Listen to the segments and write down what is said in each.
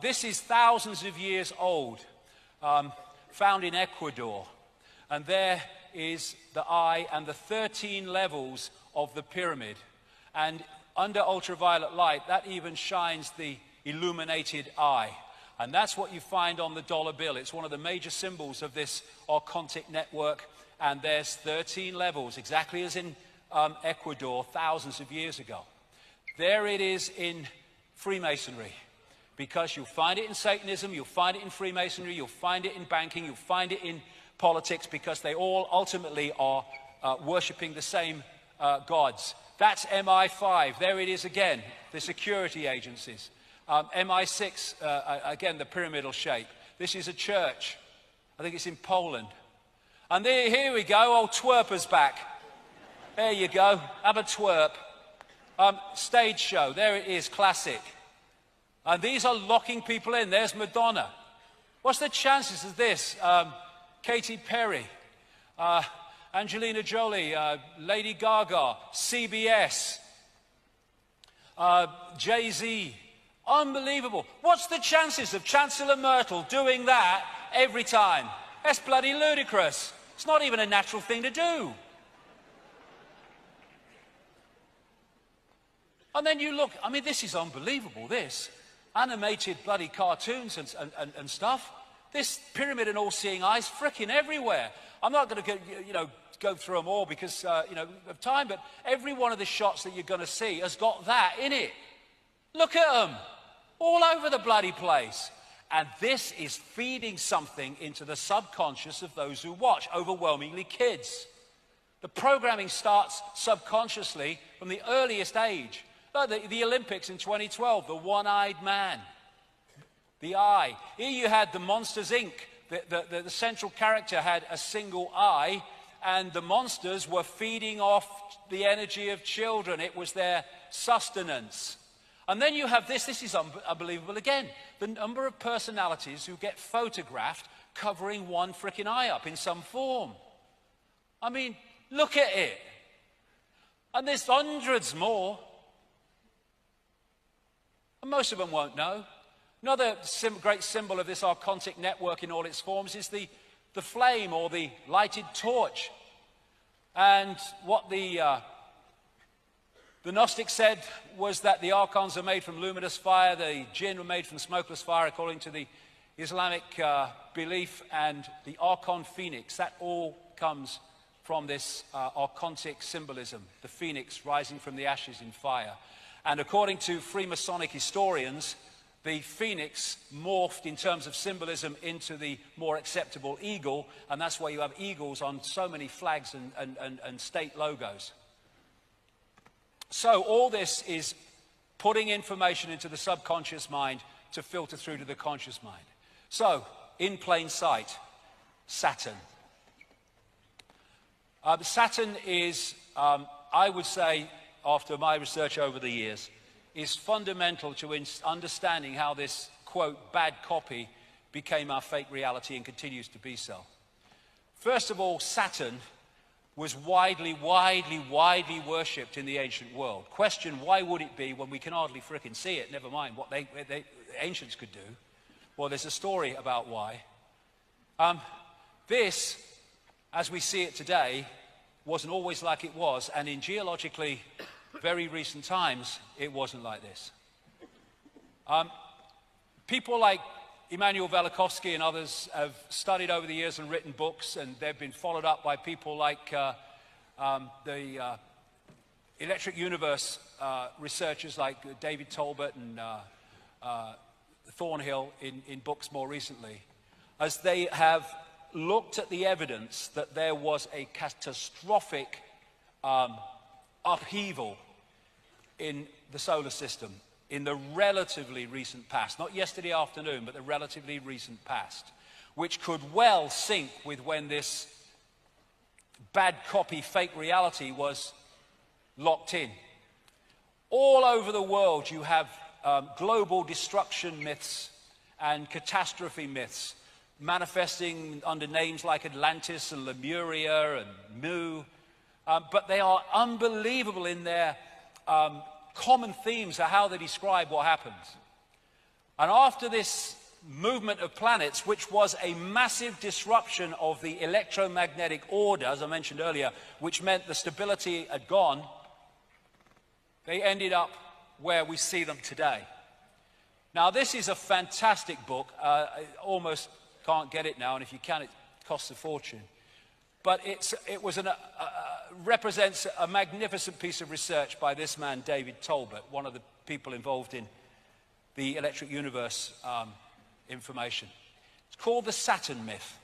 This is thousands of years old, found in Ecuador. And there is the eye and the 13 levels of the pyramid. And under ultraviolet light, that even shines the illuminated eye. And that's what you find on the dollar bill. It's one of the major symbols of this Archontic network. And there's 13 levels, exactly as in Ecuador thousands of years ago. There it is in Freemasonry, because you'll find it in Satanism, you'll find it in Freemasonry, you'll find it in banking, you'll find it in politics, because they all ultimately are worshipping the same gods. That's MI5. There it is again, the security agencies. MI6, again, the pyramidal shape. This is a church. I think it's in Poland. And here we go, old Twerper's back. There you go, have a twerp. Stage show, there it is, classic. And these are locking people in. There's Madonna. What's the chances of this? Katy Perry, Angelina Jolie, Lady Gaga, CBS, Jay-Z. Unbelievable. What's the chances of Chancellor Merkel doing that every time? That's bloody ludicrous. It's not even a natural thing to do. And then you look, I mean, this is unbelievable, this. Animated bloody cartoons and stuff. This pyramid and all-seeing eyes frickin' everywhere. I'm not going to, go through them all because, of time, but every one of the shots that you're going to see has got that in it. Look at them. All over the bloody place. And this is feeding something into the subconscious of those who watch, overwhelmingly kids. The programming starts subconsciously from the earliest age. The Olympics in 2012, the one-eyed man, the eye. Here you had the Monsters, Inc. The central character had a single eye, and the monsters were feeding off the energy of children. It was their sustenance. And then you have this is unbelievable again, the number of personalities who get photographed covering one frickin' eye up in some form. I mean, look at it. And there's hundreds more. And most of them won't know. Another great symbol of this Archontic network in all its forms is the flame or the lighted torch. And what the Gnostic said was that the Archons are made from luminous fire, the jinn were made from smokeless fire, according to the Islamic belief, and the Archon Phoenix. That all comes from this Archontic symbolism, the phoenix rising from the ashes in fire. And according to Freemasonic historians, the phoenix morphed in terms of symbolism into the more acceptable eagle, and that's why you have eagles on so many flags and state logos. So all this is putting information into the subconscious mind to filter through to the conscious mind. So, in plain sight, Saturn. Saturn is, I would say, after my research over the years, is fundamental to understanding how this, quote, bad copy became our fake reality and continues to be so. First of all, Saturn was widely worshipped in the ancient world. Question, why would it be when we can hardly frickin' see it, never mind what the ancients could do? Well, there's a story about why. This, as we see it today, wasn't always like it was, and in geologically very recent times, it wasn't like this. People like Immanuel Velikovsky and others have studied over the years and written books, and they've been followed up by people like the Electric Universe researchers like David Tolbert and Thornhill in books more recently, as they have looked at the evidence that there was a catastrophic upheaval in the solar system in the relatively recent past, not yesterday afternoon, but the relatively recent past, which could well sync with when this bad copy fake reality was locked in. All over the world you have global destruction myths and catastrophe myths manifesting under names like Atlantis and Lemuria and Mu, but they are unbelievable in their common themes of how they describe what happens. And after this movement of planets, which was a massive disruption of the electromagnetic order, as I mentioned earlier, which meant the stability had gone, they ended up where we see them today. Now, this is a fantastic book. I almost can't get it now, and if you can, it costs a fortune. But it represents a magnificent piece of research by this man, David Tolbert, one of the people involved in the electric universe information. It's called the Saturn myth.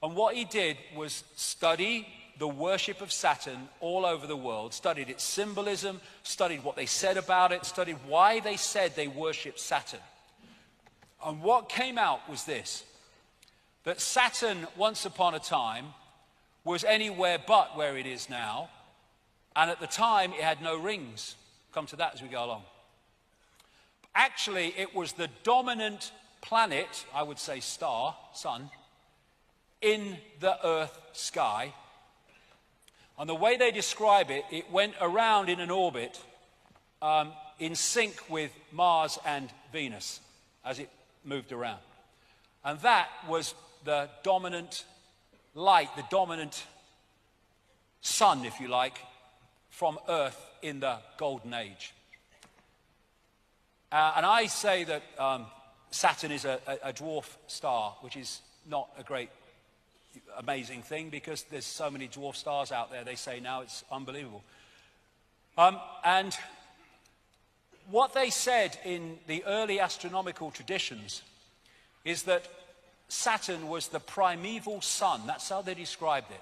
And what he did was study the worship of Saturn all over the world, studied its symbolism, studied what they said about it, studied why they said they worshipped Saturn. And what came out was this, that Saturn, once upon a time, was anywhere but where it is now, and at the time it had no rings. Come to that as we go along. Actually, it was the dominant planet, I would say star, sun, in the Earth sky. And the way they describe it, it went around in an orbit in sync with Mars and Venus as it moved around. And that was the dominant light, the dominant sun, if you like, from Earth in the Golden Age. And I say that Saturn is a dwarf star, which is not a great, amazing thing, because there's so many dwarf stars out there, they say now, it's unbelievable. And what they said in the early astronomical traditions is that Saturn was the primeval sun. That's how they described it.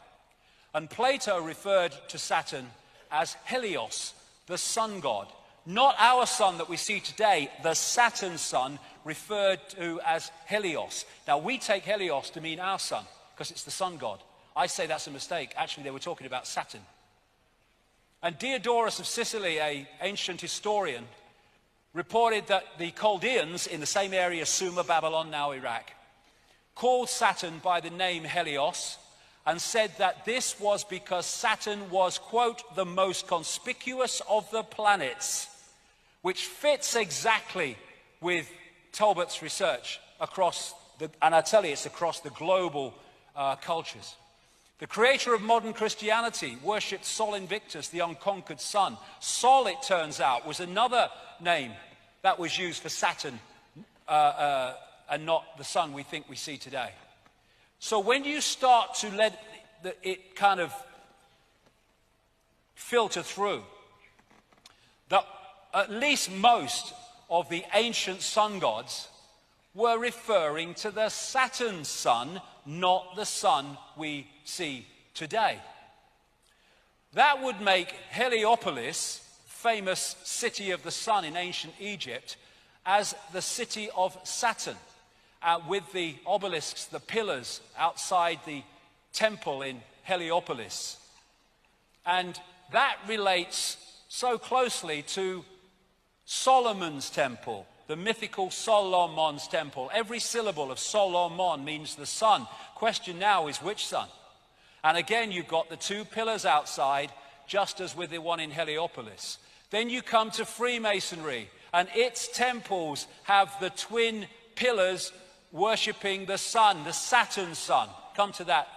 And Plato referred to Saturn as Helios, the sun god. Not our sun that we see today, the Saturn sun, referred to as Helios. Now, we take Helios to mean our sun, because it's the sun god. I say that's a mistake. Actually, they were talking about Saturn. And Diodorus of Sicily, an ancient historian, reported that the Chaldeans in the same area, Sumer, Babylon, now Iraq, called Saturn by the name Helios, and said that this was because Saturn was, quote, the most conspicuous of the planets, which fits exactly with Tolbert's research across and I tell you, it's across the global cultures. The creator of modern Christianity worshipped Sol Invictus, the unconquered sun. Sol, it turns out, was another name that was used for Saturn and not the sun we think we see today. So when you start to let it kind of filter through, that at least most of the ancient sun gods were referring to the Saturn sun, not the sun we see today. That would make Heliopolis, famous city of the sun in ancient Egypt, as the city of Saturn, with the obelisks, the pillars outside the temple in Heliopolis. And that relates so closely to Solomon's temple, the mythical Solomon's temple. Every syllable of Solomon means the sun. Question now is which sun? And again, you've got the two pillars outside, just as with the one in Heliopolis. Then you come to Freemasonry, and its temples have the twin pillars worshipping the sun, the Saturn sun. Come to that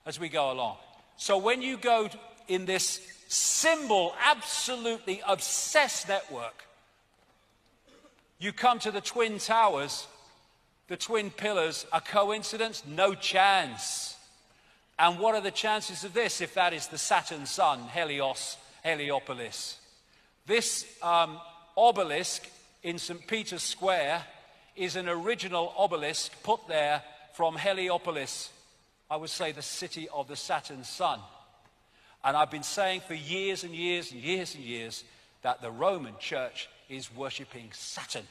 as we go along. So when you go in this symbol, absolutely obsessed network, you come to the twin towers, the twin pillars. A coincidence? No chance. And what are the chances of this if that is the Saturn sun, Helios, Heliopolis? This obelisk in St. Peter's Square is an original obelisk put there from Heliopolis, I would say the city of the Saturn sun. And I've been saying for years and years and years and years that the Roman Church is worshipping Saturn.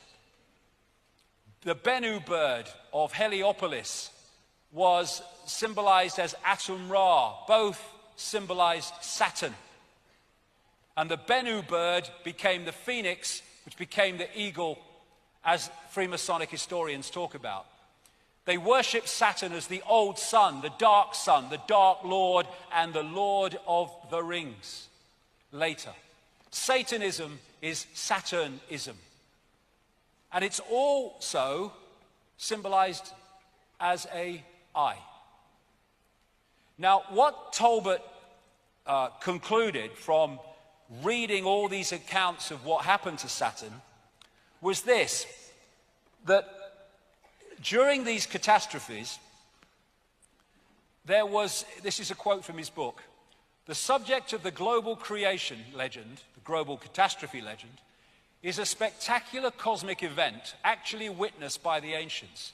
The Bennu bird of Heliopolis was symbolized as Atum Ra. Both symbolized Saturn. And the Bennu bird became the phoenix, which became the eagle, as Freemasonic historians talk about. They worship Saturn as the old sun, the dark lord, and the lord of the rings. Later, Satanism is Saturnism. And it's also symbolized as a eye. Now, what Talbot concluded from reading all these accounts of what happened to Saturn was this, that during these catastrophes, this is a quote from his book, the subject of the global creation legend, the global catastrophe legend, is a spectacular cosmic event actually witnessed by the ancients.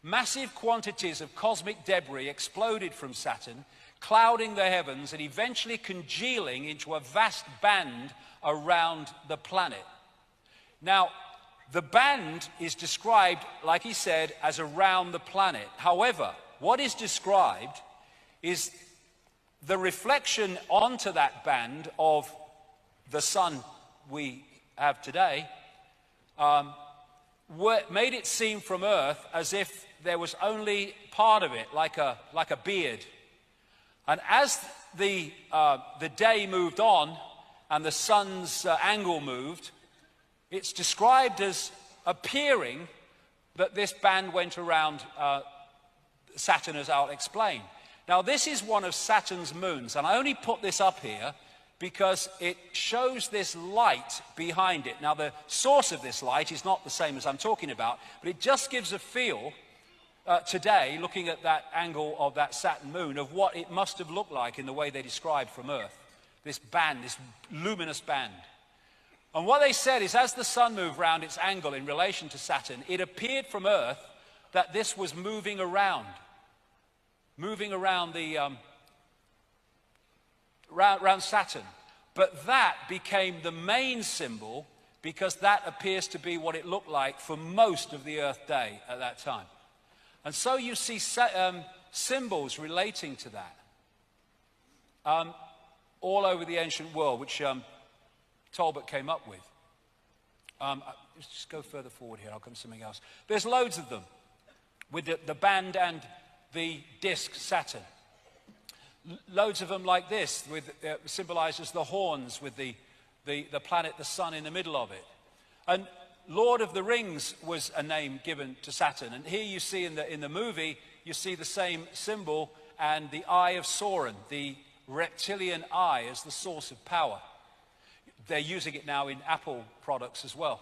Massive quantities of cosmic debris exploded from Saturn, clouding the heavens and eventually congealing into a vast band around the planet. Now, the band is described, like he said, as around the planet. However, what is described is the reflection onto that band of the sun we have today, made it seem from Earth as if there was only part of it, like a beard. And as the day moved on and the sun's angle moved, it's described as appearing that this band went around Saturn, as I'll explain. Now, this is one of Saturn's moons, and I only put this up here because it shows this light behind it. Now, the source of this light is not the same as I'm talking about, but it just gives a feel today, looking at that angle of that Saturn moon, of what it must have looked like in the way they described from Earth. This band, this luminous band. And what they said is, as the sun moved round its angle in relation to Saturn, it appeared from Earth that this was moving around the around Saturn. But that became the main symbol because that appears to be what it looked like for most of the Earth day at that time. And so you see symbols relating to that all over the ancient world, which Talbot came up with. Let's just go further forward here, I'll come to something else. There's loads of them, with the band and the disk Saturn. Loads of them like this, with symbolized as the horns with the planet, the sun in the middle of it. And Lord of the Rings was a name given to Saturn. And here you see in the movie, you see the same symbol and the Eye of Sauron, the reptilian eye, as the source of power. They're using it now in Apple products as well.